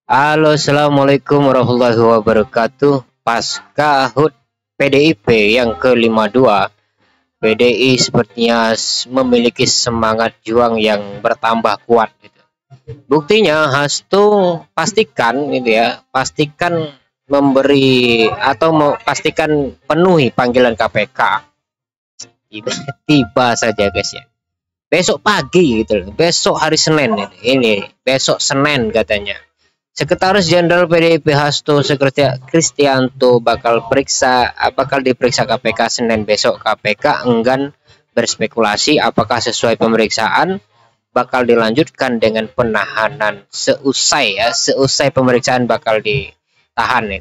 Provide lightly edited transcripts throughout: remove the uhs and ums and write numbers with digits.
Halo, assalamualaikum warahmatullahi wabarakatuh. Pasca HUT PDIP yang ke-52, PDI sepertinya memiliki semangat juang yang bertambah kuat. Gitu. Buktinya, Hasto pastikan, gitu ya, pastikan memberi atau pastikan penuhi panggilan KPK. Tiba-tiba saja, guys ya. Besok pagi gitu loh. Besok hari Senin ini besok Senin katanya. Sekretaris Jenderal PDIP Hasto Kristianto bakal diperiksa KPK Senin besok. KPK enggan berspekulasi apakah sesuai pemeriksaan bakal dilanjutkan dengan penahanan seusai pemeriksaan bakal ditahan.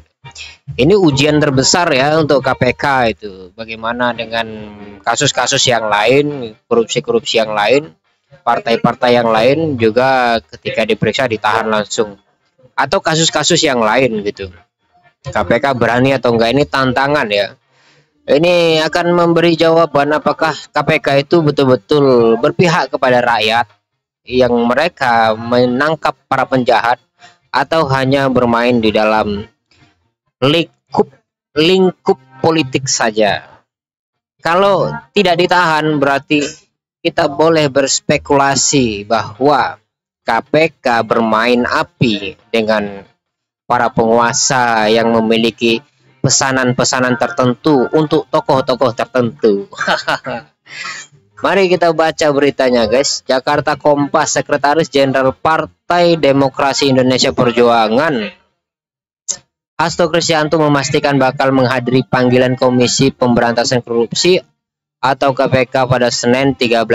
Ini ujian terbesar ya untuk KPK itu. Bagaimana dengan kasus-kasus yang lain, korupsi-korupsi yang lain, partai-partai yang lain juga ketika diperiksa ditahan langsung. Atau kasus-kasus yang lain gitu. KPK berani atau enggak, ini tantangan ya. Ini akan memberi jawaban apakah KPK itu betul-betul berpihak kepada rakyat yang mereka menangkap para penjahat atau hanya bermain di dalam lingkup politik saja. Kalau tidak ditahan berarti kita boleh berspekulasi bahwa KPK bermain api dengan para penguasa yang memiliki pesanan-pesanan tertentu untuk tokoh-tokoh tertentu. Mari kita baca beritanya, guys. Jakarta Kompas, Sekretaris Jenderal Partai Demokrasi Indonesia Perjuangan Hasto Kristianto memastikan bakal menghadiri panggilan Komisi Pemberantasan Korupsi atau KPK pada Senin 13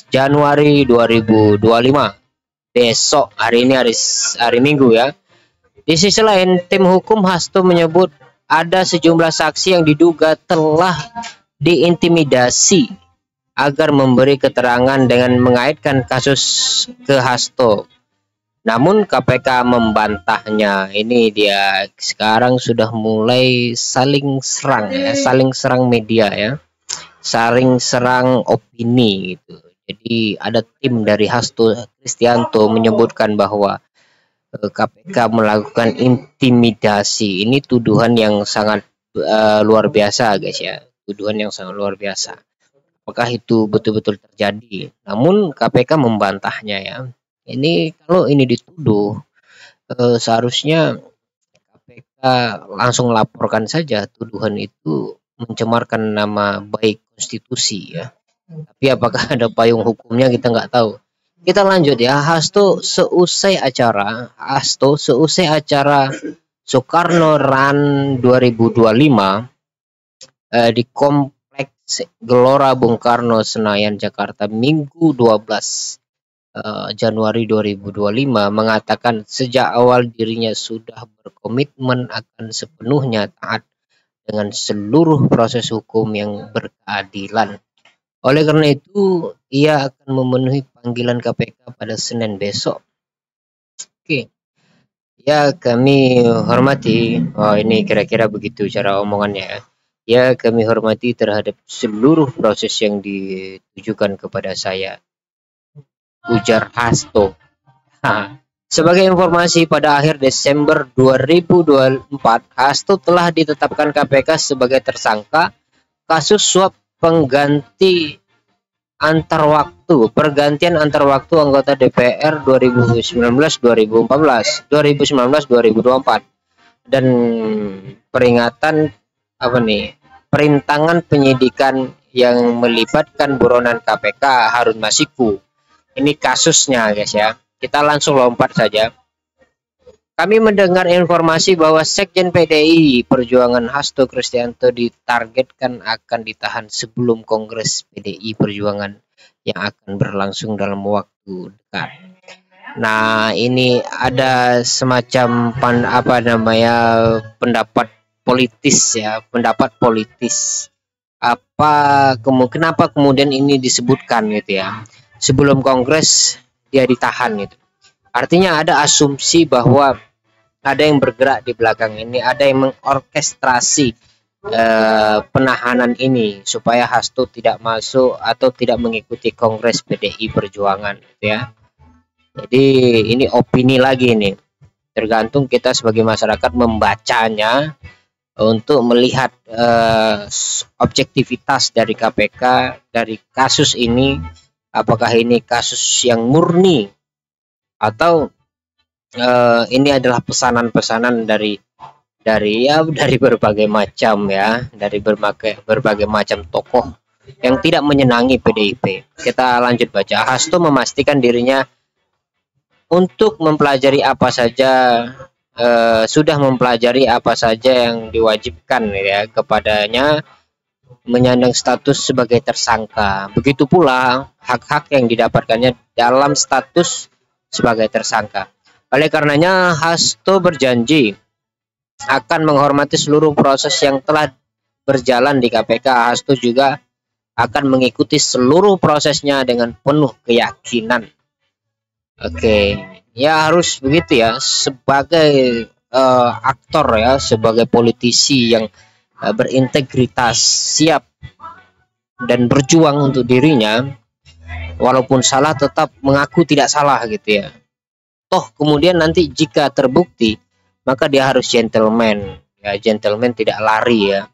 Januari 2025. Besok, hari ini hari Minggu ya. Di sisi lain, tim hukum Hasto menyebut ada sejumlah saksi yang diduga telah diintimidasi agar memberi keterangan dengan mengaitkan kasus ke Hasto. Namun KPK membantahnya. Ini dia sekarang sudah mulai saling serang media ya, saling serang opini gitu. Jadi ada tim dari Hasto Kristianto menyebutkan bahwa KPK melakukan intimidasi. Ini tuduhan yang sangat luar biasa, guys ya. Tuduhan yang sangat luar biasa. Apakah itu betul-betul terjadi? Namun KPK membantahnya ya. Ini kalau ini dituduh seharusnya KPK langsung laporkan saja tuduhan itu mencemarkan nama baik konstitusi ya. Tapi apakah ada payung hukumnya kita nggak tahu. Kita lanjut ya. Hasto seusai acara Soekarno Run 2025 di Kompleks Gelora Bung Karno Senayan Jakarta Minggu 12 Januari 2025 mengatakan sejak awal dirinya sudah berkomitmen akan sepenuhnya taat dengan seluruh proses hukum yang berkeadilan. Oleh karena itu, ia akan memenuhi panggilan KPK pada Senin besok. Oke. Ya, kami hormati, ini kira-kira begitu cara omongannya ya. Ya, kami hormati terhadap seluruh proses yang ditujukan kepada saya, ujar Hasto. Sebagai informasi, pada akhir Desember 2024, Hasto telah ditetapkan KPK sebagai tersangka kasus suap pergantian antar waktu anggota DPR 2019-2024 dan perintangan penyidikan yang melibatkan buronan KPK Harun Masiku. Ini kasusnya, guys ya. Kita langsung lompat saja. Kami mendengar informasi bahwa Sekjen PDI Perjuangan Hasto Kristianto ditargetkan akan ditahan sebelum Kongres PDI Perjuangan yang akan berlangsung dalam waktu dekat. Nah, ini ada semacam pendapat politis ya, kenapa kemudian ini disebutkan gitu ya. Sebelum Kongres dia ditahan gitu. Artinya ada asumsi bahwa ada yang bergerak di belakang ini, ada yang mengorkestrasi penahanan ini supaya Hasto tidak masuk atau tidak mengikuti Kongres PDI Perjuangan gitu ya. Jadi ini opini lagi nih. tergantung kita sebagai masyarakat membacanya untuk melihat objektivitas dari KPK dari kasus ini, apakah ini kasus yang murni atau ini adalah pesanan-pesanan dari berbagai macam ya, dari berbagai macam tokoh yang tidak menyenangi PDIP. Kita lanjut baca. Hasto memastikan dirinya untuk mempelajari apa saja, sudah mempelajari apa saja yang diwajibkan ya kepadanya menyandang status sebagai tersangka. Begitu pula hak-hak yang didapatkannya dalam status sebagai tersangka. Oleh karenanya Hasto berjanji akan menghormati seluruh proses yang telah berjalan di KPK. Hasto juga akan mengikuti seluruh prosesnya dengan penuh keyakinan. Oke, ya harus begitu ya, sebagai aktor ya, sebagai politisi yang berintegritas, siap dan berjuang untuk dirinya, walaupun salah tetap mengaku tidak salah gitu ya. Toh kemudian nanti jika terbukti, maka dia harus gentleman ya, gentleman tidak lari ya.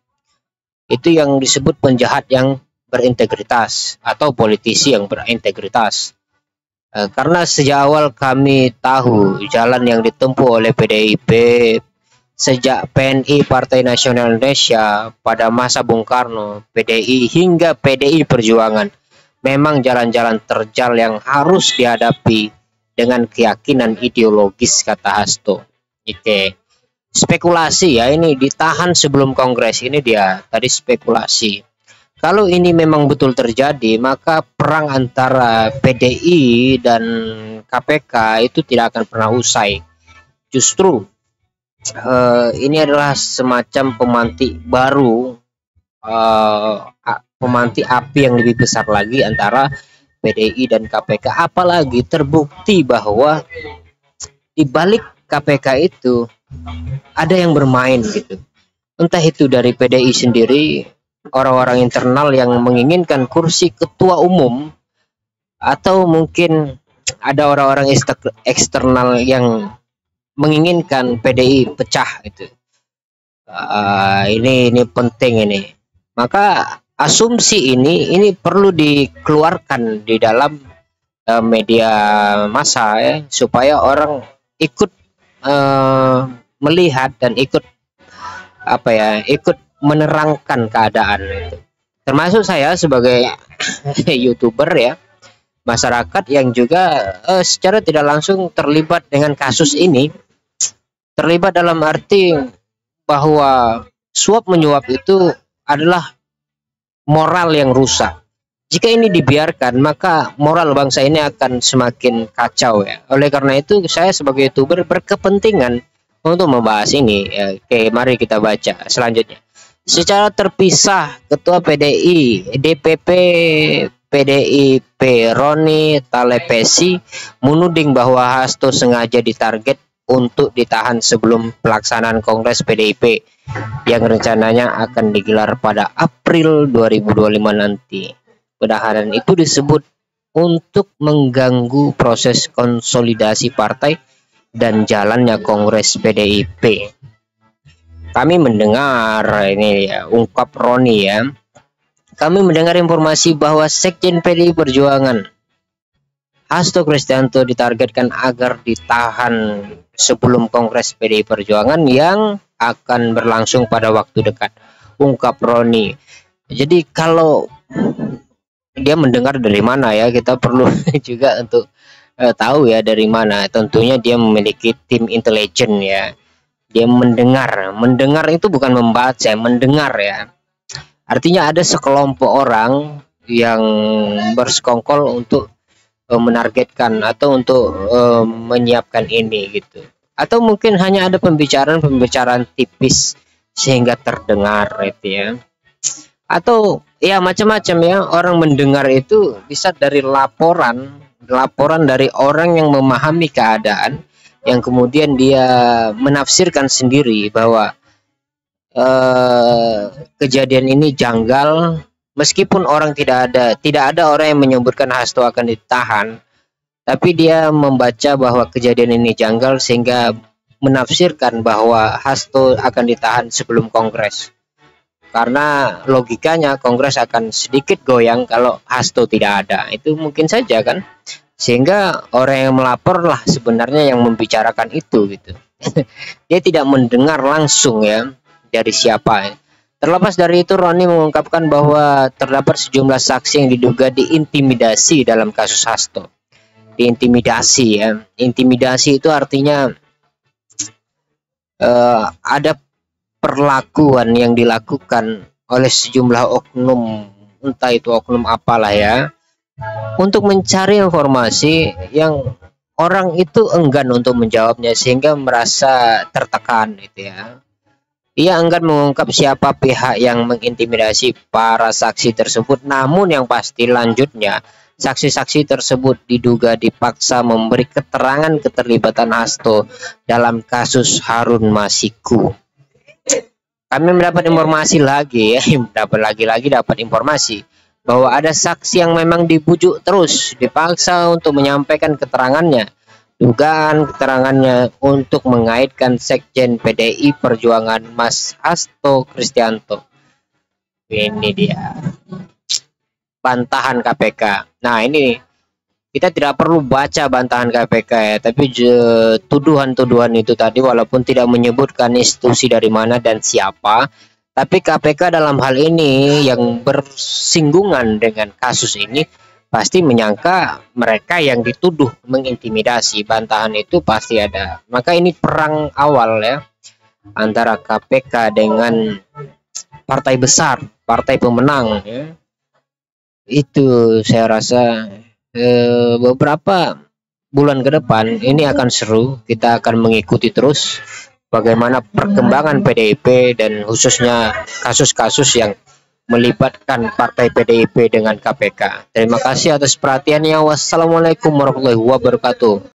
Itu yang disebut penjahat yang berintegritas atau politisi yang berintegritas. Karena sejak awal kami tahu jalan yang ditempuh oleh PDIP sejak PNI Partai Nasional Indonesia pada masa Bung Karno, PDI hingga PDI Perjuangan, memang jalan-jalan terjal yang harus dihadapi dengan keyakinan ideologis, kata Hasto. Oke. Spekulasi ya, ini ditahan sebelum kongres, ini dia tadi spekulasi. Kalau ini memang betul terjadi, maka perang antara PDI dan KPK itu tidak akan pernah usai. Justru ini adalah semacam pemantik baru, pemantik api yang lebih besar lagi antara PDI dan KPK. Apalagi terbukti bahwa di balik KPK itu ada yang bermain gitu. Entah itu dari PDI sendiri, orang-orang internal yang menginginkan kursi ketua umum, atau mungkin ada orang-orang eksternal yang menginginkan PDI pecah itu. Ini penting ini. Maka asumsi ini perlu dikeluarkan di dalam media massa ya, supaya orang ikut melihat dan ikut ikut menerangkan keadaan itu. Termasuk saya sebagai YouTuber ya, masyarakat yang juga secara tidak langsung terlibat dengan kasus ini. Terlibat dalam arti bahwa suap menyuap itu adalah moral yang rusak. Jika ini dibiarkan, maka moral bangsa ini akan semakin kacau ya. Oleh karena itu saya sebagai YouTuber berkepentingan untuk membahas ini. Oke, mari kita baca selanjutnya. Secara terpisah, Ketua PDI DPP PDIP Roni Talepesi menuding bahwa Hasto sengaja ditarget untuk ditahan sebelum pelaksanaan Kongres PDIP yang rencananya akan digelar pada April 2025 nanti. Penahanan itu disebut untuk mengganggu proses konsolidasi partai dan jalannya Kongres PDIP. Kami mendengar ini ya, ungkap Roni ya. Kami mendengar informasi bahwa Sekjen PDI Perjuangan Hasto Kristianto ditargetkan agar ditahan sebelum Kongres PDI Perjuangan yang akan berlangsung pada waktu dekat, ungkap Roni. Jadi kalau dia mendengar dari mana ya, kita perlu juga untuk tahu ya dari mana. Tentunya dia memiliki tim intelijen ya. Dia mendengar itu bukan membaca, mendengar ya. Artinya ada sekelompok orang yang bersekongkol untuk menargetkan atau untuk menyiapkan ini gitu. Atau mungkin hanya ada pembicaraan tipis sehingga terdengar itu ya. Atau ya macam-macam ya, orang mendengar itu bisa dari laporan dari orang yang memahami keadaan, yang kemudian dia menafsirkan sendiri bahwa kejadian ini janggal, meskipun orang tidak ada orang yang menyebutkan Hasto akan ditahan, tapi dia membaca bahwa kejadian ini janggal sehingga menafsirkan bahwa Hasto akan ditahan sebelum Kongres. Karena logikanya Kongres akan sedikit goyang kalau Hasto tidak ada. Itu mungkin saja kan. Sehingga orang yang melapor lah sebenarnya yang membicarakan itu gitu. Dia tidak mendengar langsung ya dari siapa. Terlepas dari itu, Roni mengungkapkan bahwa terdapat sejumlah saksi yang diduga diintimidasi dalam kasus Hasto. Diintimidasi ya. Intimidasi itu artinya ada perlakuan yang dilakukan oleh sejumlah oknum, entah itu oknum apalah ya, untuk mencari informasi yang orang itu enggan untuk menjawabnya sehingga merasa tertekan gitu ya. Ia enggan mengungkap siapa pihak yang mengintimidasi para saksi tersebut, namun yang pasti lanjutnya saksi-saksi tersebut diduga dipaksa memberi keterangan keterlibatan Hasto dalam kasus Harun Masiku. Kami mendapat informasi lagi ya, dapat informasi bahwa ada saksi yang memang dibujuk terus, dipaksa untuk menyampaikan keterangannya. Dugaan keterangannya untuk mengaitkan Sekjen PDI Perjuangan Mas Hasto Kristianto. Ini dia bantahan KPK. Nah ini kita tidak perlu baca bantahan KPK ya, tapi tuduhan-tuduhan itu tadi walaupun tidak menyebutkan institusi dari mana dan siapa, tapi KPK dalam hal ini yang bersinggungan dengan kasus ini pasti menyangka mereka yang dituduh mengintimidasi. Bantahan itu pasti ada. Maka ini perang awal ya antara KPK dengan partai besar, partai pemenang ya. Itu saya rasa beberapa bulan ke depan ini akan seru. Kita akan mengikuti terus bagaimana perkembangan PDIP dan khususnya kasus-kasus yang melibatkan partai PDIP dengan KPK. Terima kasih atas perhatiannya. Wassalamualaikum warahmatullahi wabarakatuh.